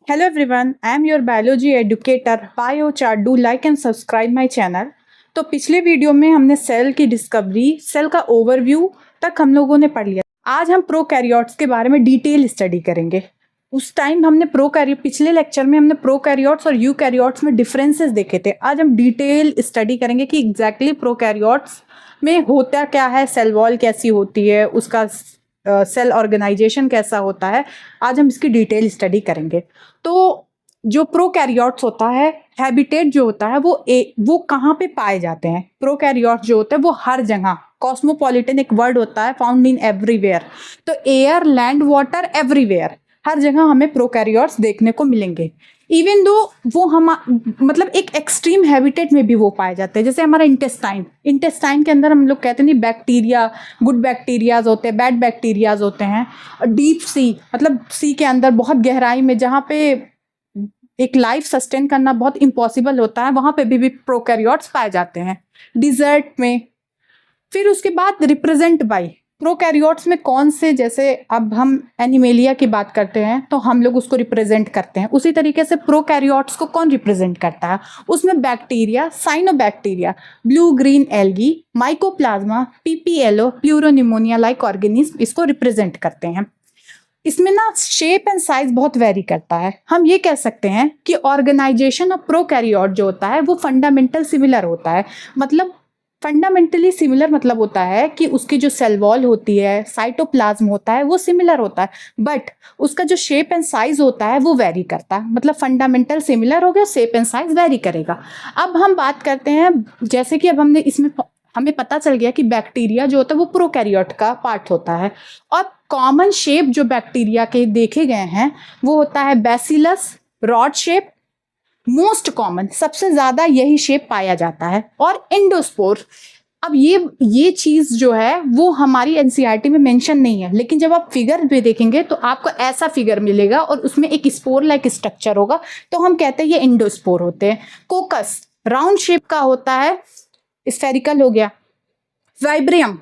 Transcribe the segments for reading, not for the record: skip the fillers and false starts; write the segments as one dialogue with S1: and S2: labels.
S1: Hello everyone, I am your biology educator biochar. Do like and subscribe my channel. तो पिछले video में हमने cell की discovery, cell का ओवरव्यू तक हम लोगों ने पढ़ लिया। आज हम प्रोकैरियोट्स के बारे में डिटेल स्टडी करेंगे। उस टाइम हमने पिछले लेक्चर में हमने प्रोकैरियोट्स और यूकैरियोट्स में डिफरेंसेस देखे थे। आज हम डिटेल स्टडी करेंगे कि एग्जैक्टली प्रोकैरियोट्स में होता क्या है, सेल वॉल कैसी होती है, उसका सेल ऑर्गेनाइजेशन कैसा होता है। आज हम इसकी डिटेल स्टडी करेंगे। तो जो प्रोकैरियोट्स होता है, हैबिटेट जो होता है वो कहाँ पे पाए जाते हैं। प्रोकैरियोट्स जो होते हैं वो हर जगह, कॉस्मोपॉलिटन एक वर्ड होता है, फाउंड इन एवरीवेयर। तो एयर, लैंड, वाटर, एवरीवेयर, हर जगह हमें प्रोकैरियोट्स देखने को मिलेंगे। इवन दो वो हम मतलब एक एक्सट्रीम हैबिटेट में भी वो पाए जाते हैं। जैसे हमारा इंटेस्टाइन के अंदर हम लोग कहते हैं नहीं, बैक्टीरिया, गुड बैक्टीरियाज होते हैं, बैड बैक्टीरियाज होते हैं। डीप सी मतलब सी के अंदर बहुत गहराई में जहाँ पे एक लाइफ सस्टेन करना बहुत इम्पॉसिबल होता है, वहाँ पे भी प्रोकैरियोट्स पाए जाते हैं। डिजर्ट में। फिर उसके बाद रिप्रेजेंट बाई प्रोकैरियोट्स में कौन से, जैसे अब हम एनिमेलिया की बात करते हैं तो हम लोग उसको रिप्रेजेंट करते हैं, उसी तरीके से प्रोकैरियोट्स को कौन रिप्रेजेंट करता है। उसमें bacteria, cyanobacteria, blue green algae, mycoplasma, PPLO, pleuropneumonia like organism इसको रिप्रेजेंट करते हैं। इसमें ना शेप एंड साइज बहुत वेरी करता है। हम ये कह सकते हैं कि ऑर्गेनाइजेशन ऑफ प्रोकैरियोट जो होता है वो फंडामेंटल सिमिलर होता है। मतलब फंडामेंटली सिमिलर मतलब होता है कि उसकी जो सेल वॉल होती है, साइटोप्लाज्म होता है, वो सिमिलर होता है, बट उसका जो शेप एंड साइज होता है वो वेरी करता है। मतलब फंडामेंटल सिमिलर हो गया, शेप एंड साइज वेरी करेगा। अब हम बात करते हैं, जैसे कि अब हमने इसमें हमें पता चल गया कि बैक्टीरिया जो होता है वो प्रोकैरियोट का पार्ट होता है। और कॉमन शेप जो बैक्टीरिया के देखे गए हैं वो होता है bacillus, rod shape, most common, सबसे ज्यादा यही शेप पाया जाता है, और एंडोस्पोर। अब ये चीज जो है वो हमारी एनसीईआरटी में मेंशन नहीं है, लेकिन जब आप फिगर भी देखेंगे तो आपको ऐसा फिगर मिलेगा और उसमें एक स्पोर लाइक स्ट्रक्चर होगा, तो हम कहते हैं ये एंडोस्पोर होते हैं। कोकस राउंड शेप का होता है, स्फेरिकल हो गया। वाइब्रियम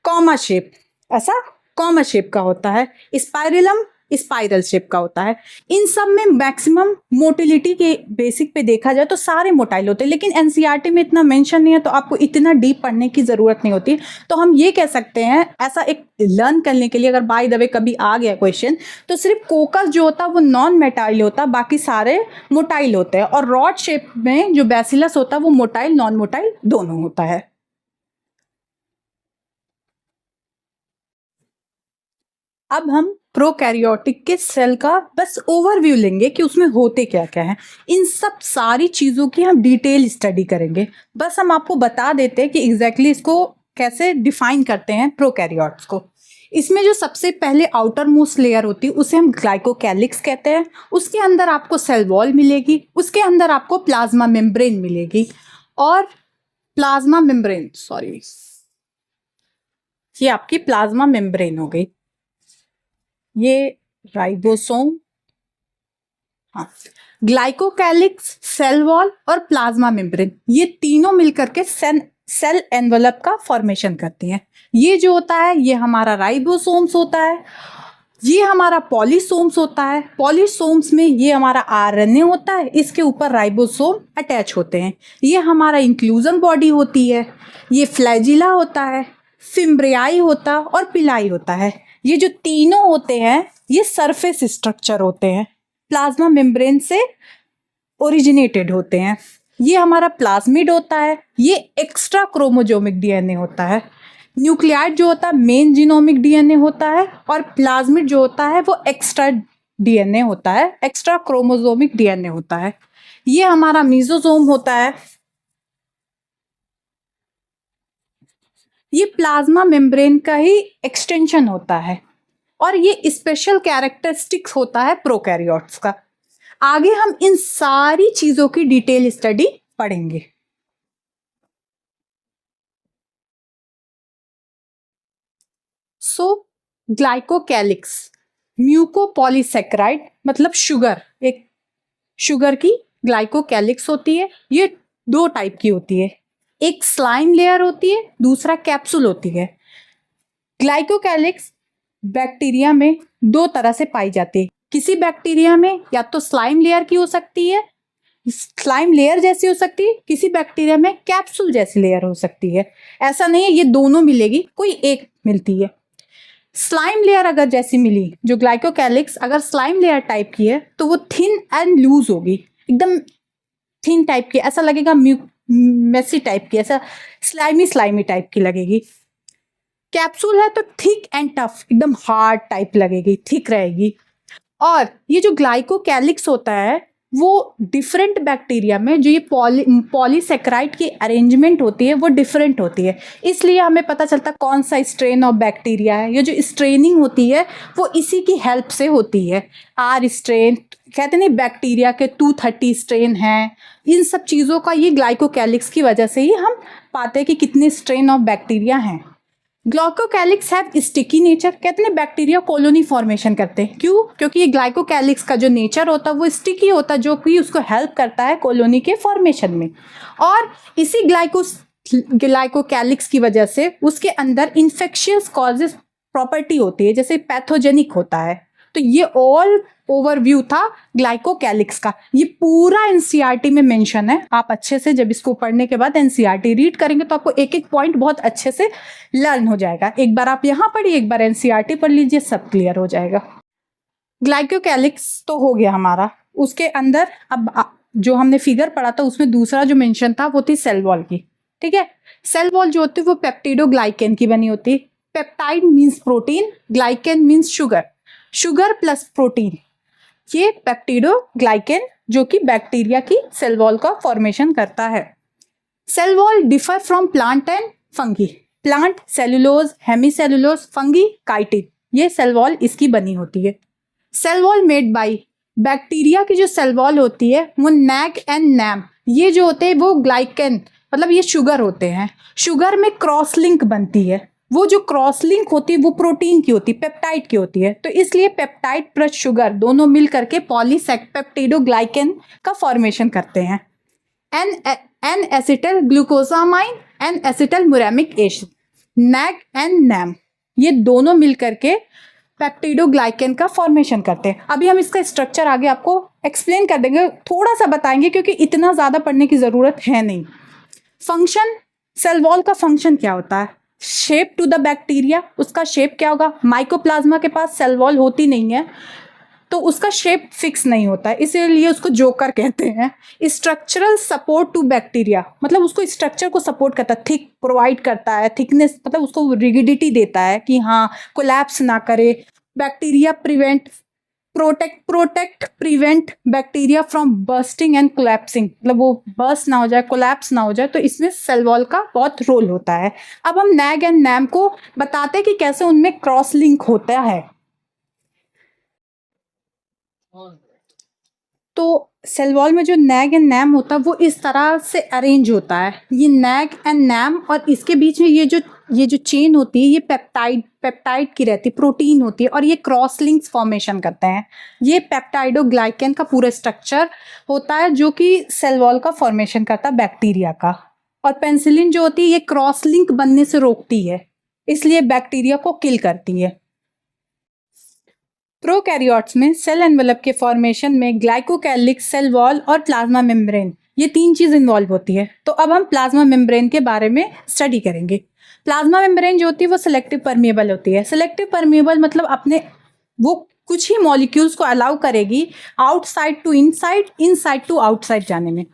S1: कॉमा शेप, ऐसा कॉमा शेप का होता है। स्पाइरलम स्पाइरल शेप का होता है। इन सब में मैक्सिमम मोटिलिटी के बेसिक पे देखा जाए तो सारे मोटाइल होते हैं, लेकिन एनसीईआरटी में इतना मेंशन नहीं है, तो आपको इतना डीप पढ़ने की जरूरत नहीं होती। तो हम ये कह सकते हैं, ऐसा एक लर्न करने के लिए, अगर बाय द वे कभी आ गया क्वेश्चन, तो सिर्फ कोकस जो होता है वो नॉन मेटाइल होता, बाकी सारे मोटाइल होते हैं। और रॉड शेप में जो बैसिलस होता है वो मोटाइल नॉन मोटाइल दोनों होता है। अब हम प्रोकैरियोटिक के सेल का बस ओवरव्यू लेंगे कि उसमें होते क्या क्या है। इन सब सारी चीज़ों की हम डिटेल स्टडी करेंगे। बस हम आपको बता देते हैं कि एग्जैक्टली इसको कैसे डिफाइन करते हैं प्रोकैरियोट्स को। इसमें जो सबसे पहले आउटर मोस्ट लेयर होती है उसे हम ग्लाइकोकैलिक्स कहते हैं। उसके अंदर आपको सेल वॉल मिलेगी, उसके अंदर आपको प्लाज्मा मेम्ब्रेन मिलेगी। और प्लाज्मा मेम्ब्रेन, सॉरी, ये आपकी प्लाज्मा मेम्ब्रेन हो गई। ये राइबोसोम, हाँ, ग्लाइकोकैलिक्स, सेल वॉल और प्लाज्मा मेम्ब्रेन, ये तीनों मिलकर के सेल एनवलप का फॉर्मेशन करती हैं। ये जो होता है ये हमारा राइबोसोम्स होता है, ये हमारा पॉलीसोम्स होता है। पॉलीसोम्स में ये हमारा आरएनए होता है, इसके ऊपर राइबोसोम अटैच होते हैं। ये हमारा इंक्लूजन बॉडी होती है। ये फ्लैजिला होता है, फिम्ब्रियाई होता और पिलाई होता है। ये जो तीनों होते हैं ये सरफेस स्ट्रक्चर होते हैं, प्लाज्मा मेम्ब्रेन से ओरिजिनेटेड होते हैं। ये हमारा प्लाज्मिड होता है, ये एक्स्ट्रा क्रोमोजोमिक डीएनए होता है। न्यूक्लियाइड जो होता है मेन जीनोमिक डीएनए होता है, और प्लाज्मिड जो होता है वो एक्स्ट्रा डीएनए होता है, एक्स्ट्रा क्रोमोजोमिक डीएनए होता है। ये हमारा मीजोसोम होता है। ये प्लाज्मा मेम्ब्रेन का ही एक्सटेंशन होता है, और ये स्पेशल कैरेक्टरिस्टिक्स होता है प्रोकैरियोट्स का। आगे हम इन सारी चीजों की डिटेल स्टडी पढ़ेंगे। सो ग्लाइकोकैलिक्स, म्यूकोपॉलीसेक्राइड मतलब शुगर, एक शुगर की ग्लाइकोकैलिक्स होती है। ये दो टाइप की होती है, एक स्लाइम लेयर होती है, दूसरा कैप्सूल होती है। ग्लाइकोकैलिक्स बैक्टीरिया में दो तरह से पाई जाती है। किसी बैक्टीरिया में या तो स्लाइम लेयर की हो सकती है, स्लाइम लेयर जैसी हो सकती है, किसी बैक्टीरिया में कैप्सूल जैसी लेयर हो सकती है। ऐसा नहीं है ये दोनों मिलेगी, कोई एक मिलती है। स्लाइम लेयर अगर जैसी मिली, जो ग्लाइकोकैलिक्स अगर स्लाइम लेयर टाइप की है तो वो थिन एंड लूज होगी, एकदम थिन टाइप की, ऐसा लगेगा मेसी टाइप की, ऐसा स्लाइमी टाइप की लगेगी। कैप्सूल है तो थिक एंड टफ, एकदम हार्ड टाइप लगेगी, थिक रहेगी। और ये जो ग्लाइकोकैलिक्स होता है वो डिफरेंट बैक्टीरिया में जो ये पॉलीसेक्राइड की अरेंजमेंट होती है वो डिफरेंट होती है, इसलिए हमें पता चलता कौन सा स्ट्रेन ऑफ बैक्टीरिया है। ये जो स्ट्रेनिंग होती है वो इसी की हेल्प से होती है। आर स्ट्रेन कहते नहीं, बैक्टीरिया के 230 स्ट्रेन हैं, इन सब चीज़ों का ये ग्लाइकोकैलिक्स की वजह से ही हम पाते हैं कि कितने स्ट्रेन ऑफ बैक्टीरिया हैं। ग्लाइकोकैलिक्स हैव स्टिकी नेचर, कहते हैं बैक्टीरिया कॉलोनी फॉर्मेशन करते हैं, क्यों? क्योंकि ये ग्लाइकोकैलिक्स का जो नेचर होता है वो स्टिकी होता है, जो कि उसको हेल्प करता है कॉलोनी के फॉर्मेशन में। और इसी ग्लाइकोकैलिक्स की वजह से उसके अंदर इन्फेक्शियस कॉजेस प्रॉपर्टी होती है, जैसे पैथोजेनिक होता है। तो ये ऑल ओवरव्यू था ग्लाइकोकैलिक्स का। ये पूरा एनसीईआरटी में मेंशन है, आप अच्छे से जब इसको पढ़ने के बाद एनसीईआरटी रीड करेंगे तो आपको एक एक पॉइंट बहुत अच्छे से लर्न हो जाएगा। एक बार आप यहाँ पढ़िए, एक बार एनसीईआरटी पढ़ लीजिए, सब क्लियर हो जाएगा। ग्लाइकोकैलिक्स तो हो गया हमारा। उसके अंदर अब जो हमने फिगर पढ़ा था उसमें दूसरा जो मेंशन था वो थी सेल वॉल की। ठीक है, सेल वॉल जो होती है वो पेप्टिडोग्लाइकेन की बनी होती है। Peptide means protein, glycan means sugar, sugar plus protein, ये पेप्टिडोग्लाइकेन जो कि बैक्टीरिया की सेल वॉल का फॉर्मेशन करता है। Cell wall differ from plant and fungi. Plant cellulose, hemicellulose, fungi chitin, ये सेल वॉल इसकी बनी होती है। Cell wall made by, bacteria की जो सेल वॉल होती है वो नैग एंड नैम, ये जो होते हैं वो ग्लाइकेन मतलब ये शुगर होते हैं। शुगर में क्रॉस लिंक बनती है, वो जो क्रॉस लिंक होती है वो प्रोटीन की होती है, पेप्टाइड की होती है। तो इसलिए पेप्टाइड प्लस शुगर दोनों मिल करके पॉलीपेप्टिडोग्लाइकेन का फॉर्मेशन करते हैं। N acetyl glucosamine, N acetyl muramic acid, NAG and NAM, ये दोनों मिल करके पेप्टिडोग्लाइकेन का फॉर्मेशन करते हैं। अभी हम इसका स्ट्रक्चर आगे आपको एक्सप्लेन कर देंगे, थोड़ा सा बताएंगे क्योंकि इतना ज़्यादा पढ़ने की ज़रूरत है नहीं। फंक्शन, सेल वॉल का फंक्शन क्या होता है? शेप टू द बैक्टीरिया, उसका शेप क्या होगा? माइकोप्लाज्मा के पास सेल वॉल होती नहीं है तो उसका शेप फिक्स नहीं होता है, इसीलिए उसको जोकर कहते हैं। स्ट्रक्चरल सपोर्ट टू बैक्टीरिया, मतलब उसको स्ट्रक्चर को सपोर्ट करता है, थिक प्रोवाइड करता है, थिकनेस मतलब उसको रिगिडिटी देता है कि हाँ कोलैप्स ना करे। Bacteria protect prevent bacteria from bursting and collapsing, मतलब वो बर्स्ट ना हो जाए, कोलैप्स ना हो जाए, तो इसमें सेल वॉल का बहुत रोल होता है। अब हम नैग एंड नैम को बताते हैं कि कैसे उनमें क्रॉस लिंक होता है। तो सेल वॉल में जो नैग एंड नैम होता है वो इस तरह से अरेंज होता है, ये नैग एंड नैम, और इसके बीच में ये जो चेन होती है ये पेप्टाइड की रहती है, प्रोटीन होती है, और ये क्रॉस लिंक्स फॉर्मेशन करते हैं। ये पेप्टाइडोग्लाइकेन का पूरा स्ट्रक्चर होता है जो कि सेल वॉल का फॉर्मेशन करता है बैक्टीरिया का। और पेनिसिलिन जो होती है ये क्रॉस लिंक बनने से रोकती है, इसलिए बैक्टीरिया को किल करती है। प्रोकैरियोट्स में सेल एनवेलप के फॉर्मेशन में ग्लाइकोकैलिक्स, सेल वॉल और प्लाज्मा मेम्ब्रेन, ये तीन चीज़ इन्वॉल्व होती है। तो अब हम प्लाज्मा मेम्ब्रेन के बारे में स्टडी करेंगे। प्लाज्मा मेम्ब्रेन जो होती है वो सिलेक्टिव परमिएबल होती है। सिलेक्टिव परमिएबल मतलब अपने वो कुछ ही मॉलिक्यूल्स को अलाउ करेगी outside to inside, inside to outside जाने में।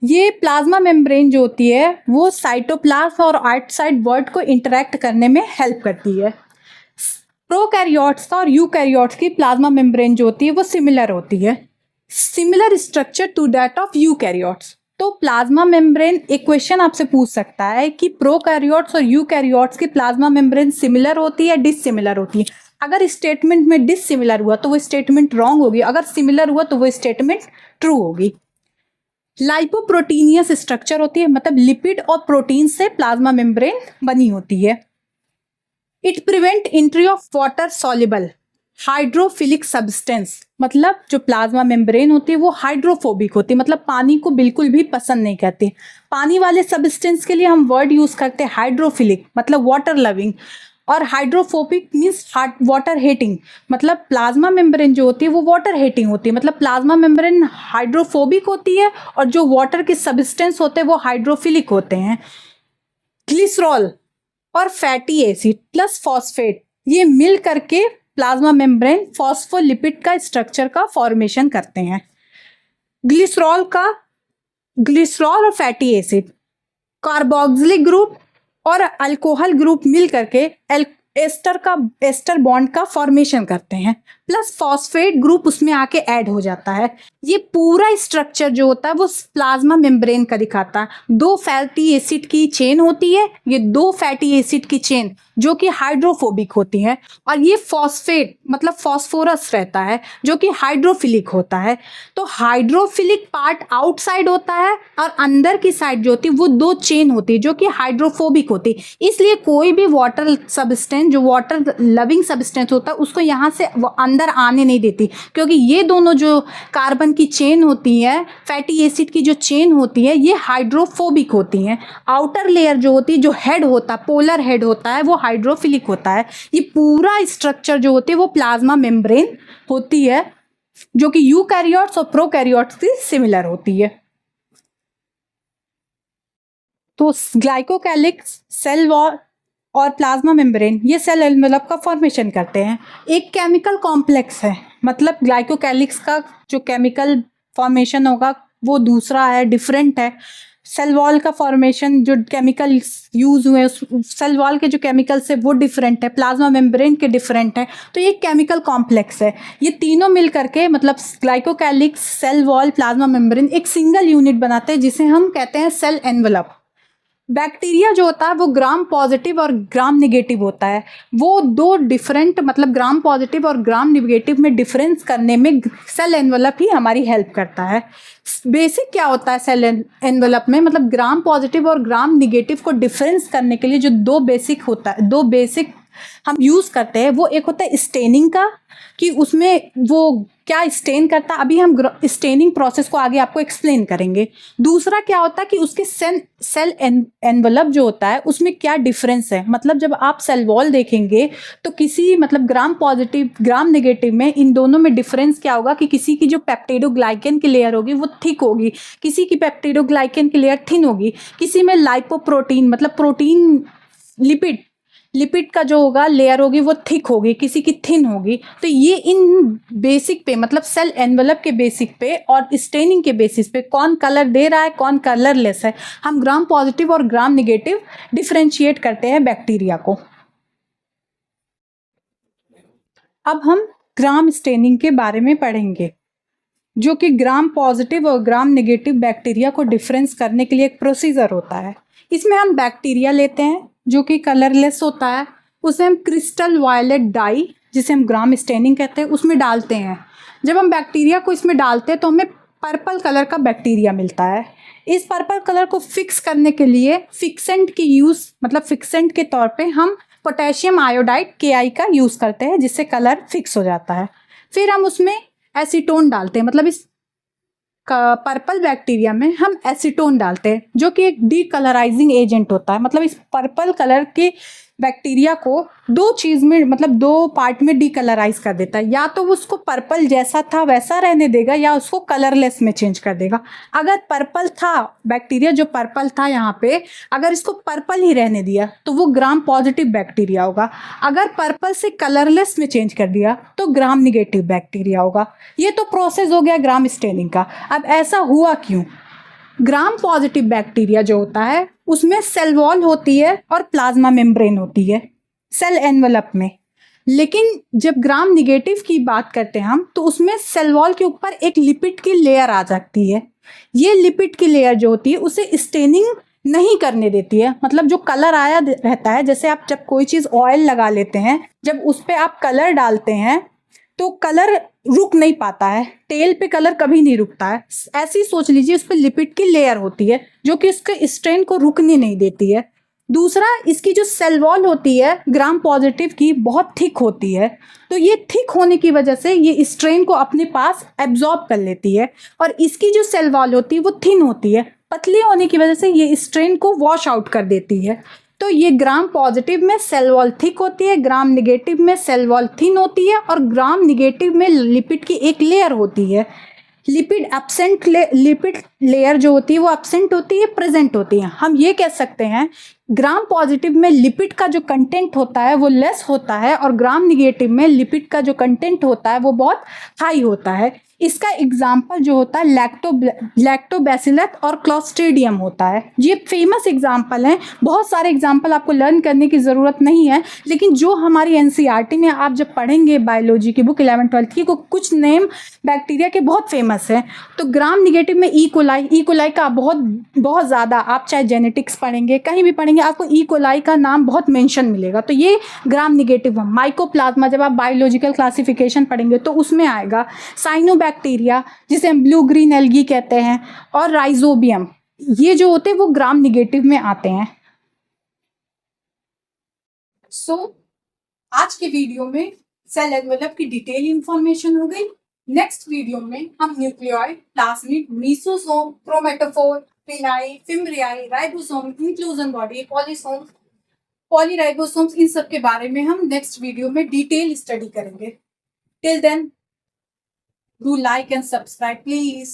S1: ये प्लाज्मा मेम्ब्रेन जो होती है वो साइटोप्लाज्म और आउटसाइड वर्ल्ड को इंटरेक्ट करने में हेल्प करती है। प्रोकैरियोट्स का और यूकैरियोट्स की प्लाज्मा मेम्ब्रेन जो होती है वो सिमिलर होती है, similar structure to that of eukaryotes. तो प्लाज्मा मेम्ब्रेन, एक क्वेश्चन आपसे पूछ सकता है कि प्रोकैरियोट्स और यूकैरियोट्स की प्लाज्मा मेम्ब्रेन सिमिलर होती है डिसिमिलर होती है। अगर स्टेटमेंट में डिसिमिलर हुआ तो वो स्टेटमेंट रॉन्ग होगी, अगर सिमिलर हुआ तो वो स्टेटमेंट ट्रू होगी। लाइपोप्रोटीनियस स्ट्रक्चर होती है, मतलब लिपिड और प्रोटीन से प्लाज्मा मेम्ब्रेन बनी होती है। It prevent entry of water soluble hydrophilic substance, मतलब जो प्लाज्मा मेम्ब्रेन होती है वो हाइड्रोफोबिक होती है, मतलब पानी को बिल्कुल भी पसंद नहीं करती। पानी वाले सब्सटेंस के लिए हम वर्ड यूज करते हैं हाइड्रोफिलिक, मतलब वाटर लविंग। और हाइड्रोफोबिक मीन्स वाटर हीटिंग, मतलब प्लाज्मा मेम्ब्रेन जो होती है वो वाटर हीटिंग होती है, मतलब प्लाज्मा मेम्ब्रेन हाइड्रोफोबिक होती है और जो वाटर के सब्सटेंस होते हैं वो हाइड्रोफिलिक होते हैं। ग्लिसरॉल और फैटी एसिड प्लस फॉस्फेट ये मिल करके प्लाज्मा मेम्ब्रेन फॉस्फोलिपिड का स्ट्रक्चर का फॉर्मेशन करते हैं। ग्लिसरॉल और फैटी एसिड कार्बोक्सिलिक ग्रुप और अल्कोहल ग्रुप मिल करके एस्टर बॉन्ड का फॉर्मेशन करते हैं, प्लस फॉस्फेट ग्रुप उसमें आके ऐड हो जाता है। ये पूरा स्ट्रक्चर जो होता है वो प्लाज्मा मेम्ब्रेन का दिखाता है। 2 फैटी एसिड की चेन होती है, ये 2 फैटी एसिड की चेन जो कि हाइड्रोफोबिक होती है, और ये फॉस्फेट मतलब फॉस्फोरस रहता है जो कि हाइड्रोफिलिक होता है। तो हाइड्रोफिलिक पार्ट आउटसाइड होता है और अंदर की साइड जो होती है वो 2 चेन होती है जो कि हाइड्रोफोबिक होती है। इसलिए कोई भी वाटर सब्सटेंस जो वाटर लविंग सब्सटेंस होता है उसको यहाँ से अंदर आने नहीं देती, क्योंकि ये दोनों जो कार्बन की चेन होती है, फैटी एसिड की जो चेन होती है, ये हाइड्रोफोबिक होती हैं। आउटर लेयर जो होती है, जो हेड होता है, पोलर हेड होता है, वो हाइड्रोफिलिक होता है। ये पूरा स्ट्रक्चर जो होती है वो प्लाज्मा मेम्ब्रेन होती है, जो कि यूकैरियोट्स और प्रोकैरियोट्स की सिमिलर होती है। तो ग्लाइकोकैलिक्स, सेल वॉल और प्लाज्मा मेम्ब्रेन ये सेल एनवेलप का फॉर्मेशन करते हैं। एक केमिकल कॉम्प्लेक्स है, मतलब ग्लाइकोकैलिक्स का जो केमिकल फॉर्मेशन होगा वो दूसरा है, डिफरेंट है। सेल वॉल का फॉर्मेशन जो केमिकल यूज हुए सेल वॉल के जो केमिकल्स है वो डिफरेंट है, प्लाज्मा मेम्ब्रेन के डिफरेंट है। तो ये केमिकल कॉम्प्लेक्स है। ये तीनों मिल करके मतलब glycocalyx, cell wall, plasma membrane एक सिंगल यूनिट बनाते हैं जिसे हम कहते हैं सेल एनवेलप। बैक्टीरिया जो होता है वो ग्राम पॉजिटिव और ग्राम निगेटिव होता है। वो 2 डिफरेंट मतलब ग्राम पॉजिटिव और ग्राम निगेटिव में डिफरेंस करने में सेल एनवेलप ही हमारी हेल्प करता है। बेसिक क्या होता है सेल एनवेलप में, मतलब ग्राम पॉजिटिव और ग्राम निगेटिव को डिफरेंस करने के लिए जो 2 बेसिक हम यूज़ करते हैं, वो एक होता है स्टेनिंग का, कि उसमें वो क्या स्टेन करता है, अभी हम स्टेनिंग प्रोसेस को आगे आपको एक्सप्लेन करेंगे। दूसरा क्या होता है कि उसके सेल एनवेलप जो होता है उसमें क्या डिफरेंस है, मतलब जब आप सेल वॉल देखेंगे तो किसी मतलब ग्राम पॉजिटिव ग्राम नेगेटिव में इन दोनों में डिफरेंस क्या होगा कि किसी की जो पेप्टिडोग्लाइकन की लेयर होगी वो थिक होगी, किसी की पेप्टिडोग्लाइकन की लेयर थिन होगी, किसी में लाइपोप्रोटीन मतलब प्रोटीन लिपिड का जो होगा लेयर होगी वो थिक होगी, किसी की थिन होगी। तो ये इन बेसिक पे मतलब सेल एनवेलप के बेसिक पे और स्टेनिंग के बेसिस पे कौन कलर दे रहा है कौन कलरलेस है, हम ग्राम पॉजिटिव और ग्राम नेगेटिव डिफरेंशिएट करते हैं बैक्टीरिया को। अब हम ग्राम स्टेनिंग के बारे में पढ़ेंगे, जो कि ग्राम पॉजिटिव और ग्राम नेगेटिव बैक्टीरिया को डिफरेंस करने के लिए एक प्रोसीजर होता है। इसमें हम बैक्टीरिया लेते हैं जो कि कलरलेस होता है, उसे हम क्रिस्टल वायलेट डाई जिसे हम ग्राम स्टेनिंग कहते हैं उसमें डालते हैं। जब हम बैक्टीरिया को इसमें डालते हैं तो हमें पर्पल कलर का बैक्टीरिया मिलता है। इस पर्पल कलर को फिक्स करने के लिए फिक्सेंट की यूज़ मतलब फिक्सेंट के तौर पे हम पोटेशियम आयोडाइड KI का यूज़ करते हैं, जिससे कलर फिक्स हो जाता है। फिर हम उसमें एसीटोन डालते हैं, मतलब इस पर्पल बैक्टीरिया में हम एसीटोन डालते हैं जो कि एक डीकलराइजिंग एजेंट होता है। मतलब इस पर्पल कलर के बैक्टीरिया को 2 चीज़ में मतलब 2 पार्ट में डीकलराइज कर देता है, या तो उसको पर्पल जैसा था वैसा रहने देगा या उसको कलरलेस में चेंज कर देगा। अगर पर्पल था बैक्टीरिया जो पर्पल था यहाँ पे, अगर इसको पर्पल ही रहने दिया तो वो ग्राम पॉजिटिव बैक्टीरिया होगा। अगर पर्पल से कलरलेस में चेंज कर दिया तो ग्राम निगेटिव बैक्टीरिया होगा। ये तो प्रोसेस हो गया ग्राम स्टेनिंग का। अब ऐसा हुआ क्यों? ग्राम पॉजिटिव बैक्टीरिया जो होता है उसमें सेल वॉल होती है और प्लाज्मा मेम्ब्रेन होती है सेल एनवेलप में, लेकिन जब ग्राम निगेटिव की बात करते हैं हम तो उसमें सेल वॉल के ऊपर एक लिपिड की लेयर आ जाती है। ये लिपिड की लेयर जो होती है उसे स्टेनिंग नहीं करने देती है, मतलब जो कलर आया रहता है, जैसे आप जब कोई चीज़ ऑयल लगा लेते हैं, जब उस पर आप कलर डालते हैं तो कलर रुक नहीं पाता है, तेल पे कलर कभी नहीं रुकता है। ऐसी सोच लीजिए उस पर लिपिड की लेयर होती है जो कि उसके स्ट्रेन को रुकने नहीं देती है। दूसरा, इसकी जो सेल वॉल होती है ग्राम पॉजिटिव की बहुत थिक होती है, तो ये थिक होने की वजह से ये स्ट्रेन को अपने पास एब्जॉर्ब कर लेती है। और इसकी जो सेल वॉल होती है वो थिन होती है, पतली होने की वजह से ये स्ट्रेन को वॉश आउट कर देती है। तो ये ग्राम पॉजिटिव में सेल वॉल थिक होती है, ग्राम निगेटिव में सेल वॉल थिन होती है, और ग्राम निगेटिव में लिपिड की एक लेयर होती है। लिपिड लेयर जो होती है वो एब्सेंट होती है, प्रेजेंट होती है। हम ये कह सकते हैं ग्राम पॉजिटिव में लिपिड का जो कंटेंट होता है वो लेस होता है, और ग्राम निगेटिव में लिपिड का जो कंटेंट होता है वो बहुत हाई होता है। इसका एग्जाम्पल जो होता है लैक्टोबैसिलस और क्लॉस्ट्रीडियम होता है। ये फेमस एग्जाम्पल हैं, बहुत सारे एग्जाम्पल आपको लर्न करने की ज़रूरत नहीं है, लेकिन जो हमारी एनसीईआरटी में आप जब पढ़ेंगे बायोलॉजी की बुक 11th-12th की, को कुछ नेम बैक्टीरिया के बहुत फेमस हैं। तो ग्राम निगेटिव में ई कोलाई का बहुत ज़्यादा, आप चाहे जेनेटिक्स पढ़ेंगे कहीं भी पढ़ेंगे आपको ई कोलाई का नाम बहुत मेंशन मिलेगा। तो ये ग्राम निगेटिव है। माइकोप्लाज्मा जब आप बायोलॉजिकल क्लासिफिकेशन पढ़ेंगे तो उसमें आएगा। साइनोबैक्टीरिया जिसे हम ब्लू ग्रीन एल्गी कहते हैं, और राइजोबियम, ये जो होते हैं वो ग्राम निगेटिव में आते हैं। आज के वीडियो में सेल एनवेलप की डिटेल इंफॉर्मेशन हो गई। नेक्स्ट वीडियो में हम nucleoid, plasmid, mesosome, chromatophore, pili, fimbriae, ribosome, inclusion body, polysome, polyribosomes, इन सब के बारे में हम नेक्स्ट वीडियो में डिटेल स्टडी करेंगे। Till then, do like and subscribe please.